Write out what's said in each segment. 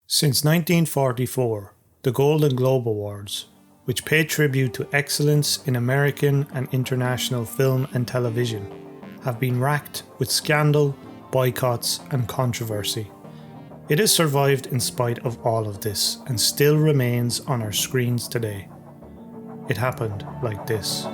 Since 1944, the Golden Globe Awards, which pay tribute to excellence in American and international film and television, have been racked with scandal, boycotts, and controversy. It has survived in spite of all of this and still remains on our screens today. It happened like this.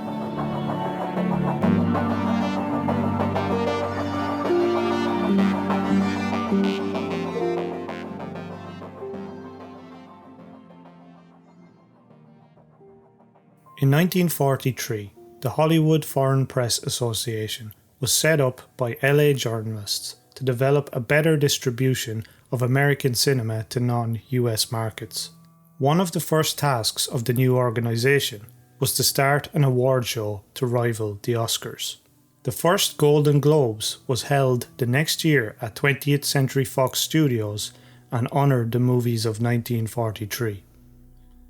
In 1943, the Hollywood Foreign Press Association was set up by LA journalists to develop a better distribution of American cinema to non-US markets. One of the first tasks of the new organisation was to start an award show to rival the Oscars. The first Golden Globes was held the next year at 20th Century Fox Studios and honoured the movies of 1943.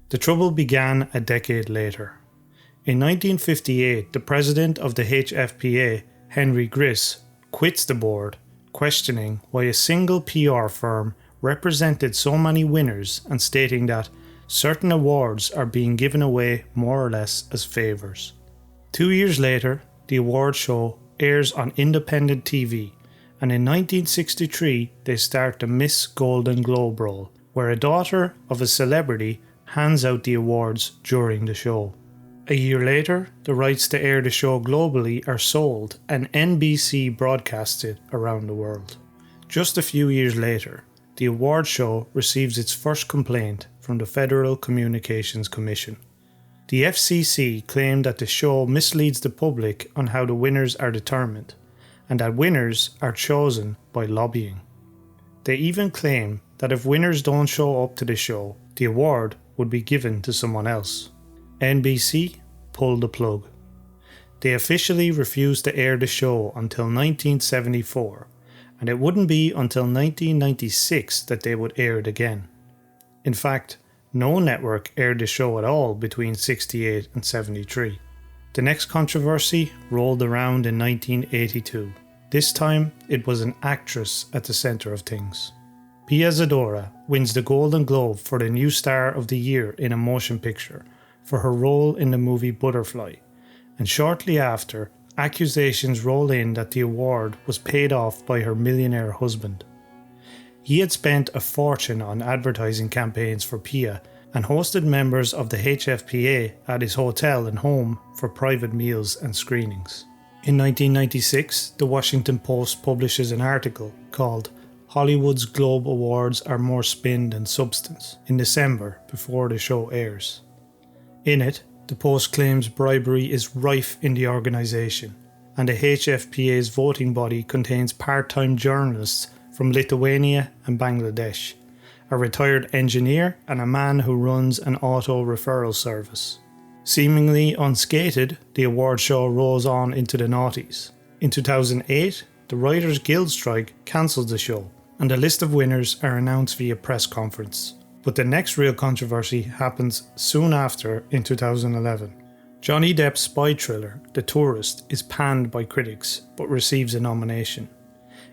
The trouble began a decade later. In 1958, the president of the HFPA, Henry Griss, quits the board, questioning why a single PR firm represented so many winners and stating that certain awards are being given away more or less as favours. 2 years later, the award show airs on independent TV, and in 1963 they start the Miss Golden Globe role, where a daughter of a celebrity hands out the awards during the show. A year later, the rights to air the show globally are sold and NBC broadcasts it around the world. Just a few years later, the award show receives its first complaint from the Federal Communications Commission. The FCC claimed that the show misleads the public on how the winners are determined, and that winners are chosen by lobbying. They even claim that if winners don't show up to the show, the award would be given to someone else. NBC pulled the plug. They officially refused to air the show until 1974, and it wouldn't be until 1996 that they would air it again. In fact, no network aired the show at all between 68 and 73. The next controversy rolled around in 1982. This time, it was an actress at the centre of things. Pia Zadora wins the Golden Globe for the new star of the year in a motion picture for her role in the movie Butterfly, and shortly after, accusations roll in that the award was paid off by her millionaire husband. He had spent a fortune on advertising campaigns for Pia and hosted members of the HFPA at his hotel and home for private meals and screenings. In 1996, the Washington Post publishes an article called Hollywood's Globe Awards are more spin than substance in December before the show airs. In it, the Post claims bribery is rife in the organisation, and the HFPA's voting body contains part-time journalists from Lithuania and Bangladesh, a retired engineer and a man who runs an auto referral service. Seemingly unscathed, the award show rolls on into the noughties. In 2008, the Writers' Guild strike cancelled the show, and a list of winners are announced via press conference. But the next real controversy happens soon after in 2011. Johnny Depp's spy thriller, The Tourist, is panned by critics but receives a nomination.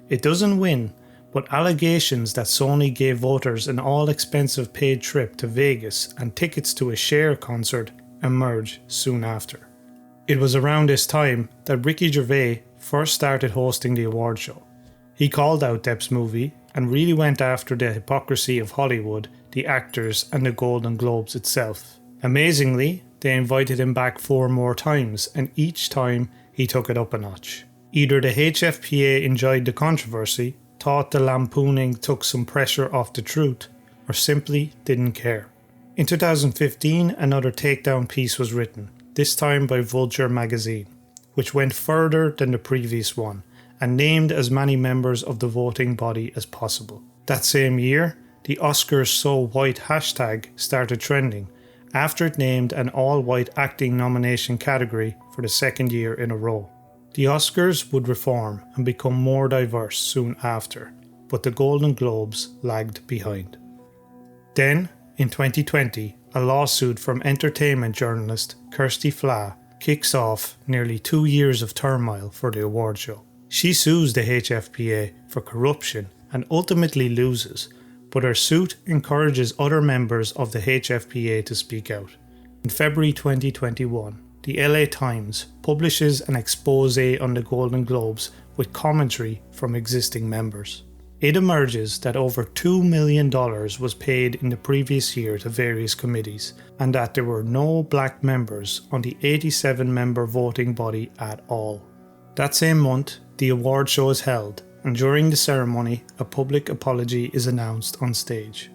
It doesn't win, but allegations that Sony gave voters an all-expensive paid trip to Vegas and tickets to a Cher concert emerge soon after. It was around this time that Ricky Gervais first started hosting the award show. He called out Depp's movie and really went after the hypocrisy of Hollywood, the actors and the Golden Globes itself. Amazingly, they invited him back 4 more times, and each time he took it up a notch. Either the HFPA enjoyed the controversy, thought the lampooning took some pressure off the truth, or simply didn't care. In 2015, another takedown piece was written, this time by Vulture magazine, which went further than the previous one and named as many members of the voting body as possible. That same year, the Oscars So White hashtag started trending after it named an all-white acting nomination category for the second year in a row. The Oscars would reform and become more diverse soon after, but the Golden Globes lagged behind. Then, in 2020, a lawsuit from entertainment journalist Kirsty Flahr kicks off nearly 2 years of turmoil for the award show. She sues the HFPA for corruption and ultimately loses, but her suit encourages other members of the HFPA to speak out. In February 2021, the LA Times publishes an expose on the Golden Globes with commentary from existing members. It emerges that over $2 million was paid in the previous year to various committees, and that there were no black members on the 87-member voting body at all. That same month, the award show is held, and during the ceremony, a public apology is announced on stage.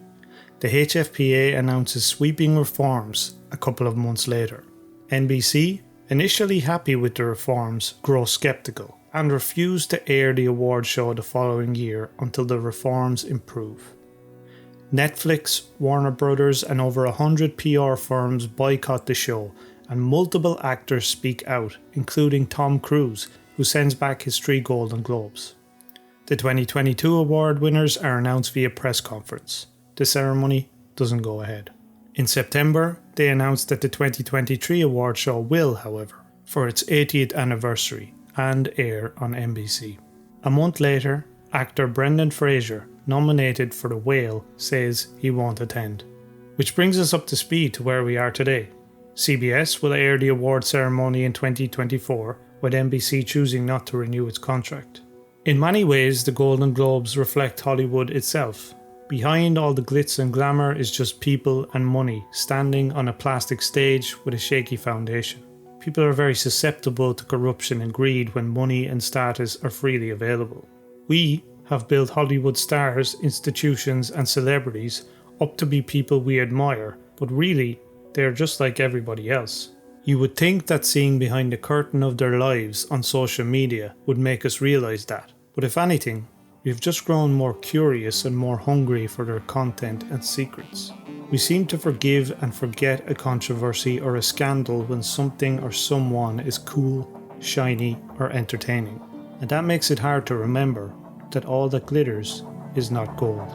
The HFPA announces sweeping reforms a couple of months later. NBC, initially happy with the reforms, grow skeptical and refuse to air the award show the following year until the reforms improve. Netflix, Warner Brothers, and over 100 PR firms boycott the show, and multiple actors speak out, including Tom Cruise, who sends back his 3 Golden Globes. The 2022 award winners are announced via press conference. The ceremony doesn't go ahead. In September, they announced that the 2023 award show will, however, for its 80th anniversary, and air on NBC. A month later, actor Brendan Fraser, nominated for The Whale, says he won't attend. Which brings us up to speed to where we are today. CBS will air the award ceremony in 2024, with NBC choosing not to renew its contract. In many ways, the Golden Globes reflect Hollywood itself. Behind all the glitz and glamour is just people and money standing on a plastic stage with a shaky foundation. People are very susceptible to corruption and greed when money and status are freely available. We have built Hollywood stars, institutions, and celebrities up to be people we admire, but really, they are just like everybody else. You would think that seeing behind the curtain of their lives on social media would make us realise that, but if anything, we've just grown more curious and more hungry for their content and secrets. We seem to forgive and forget a controversy or a scandal when something or someone is cool, shiny, or entertaining. And that makes it hard to remember that all that glitters is not gold.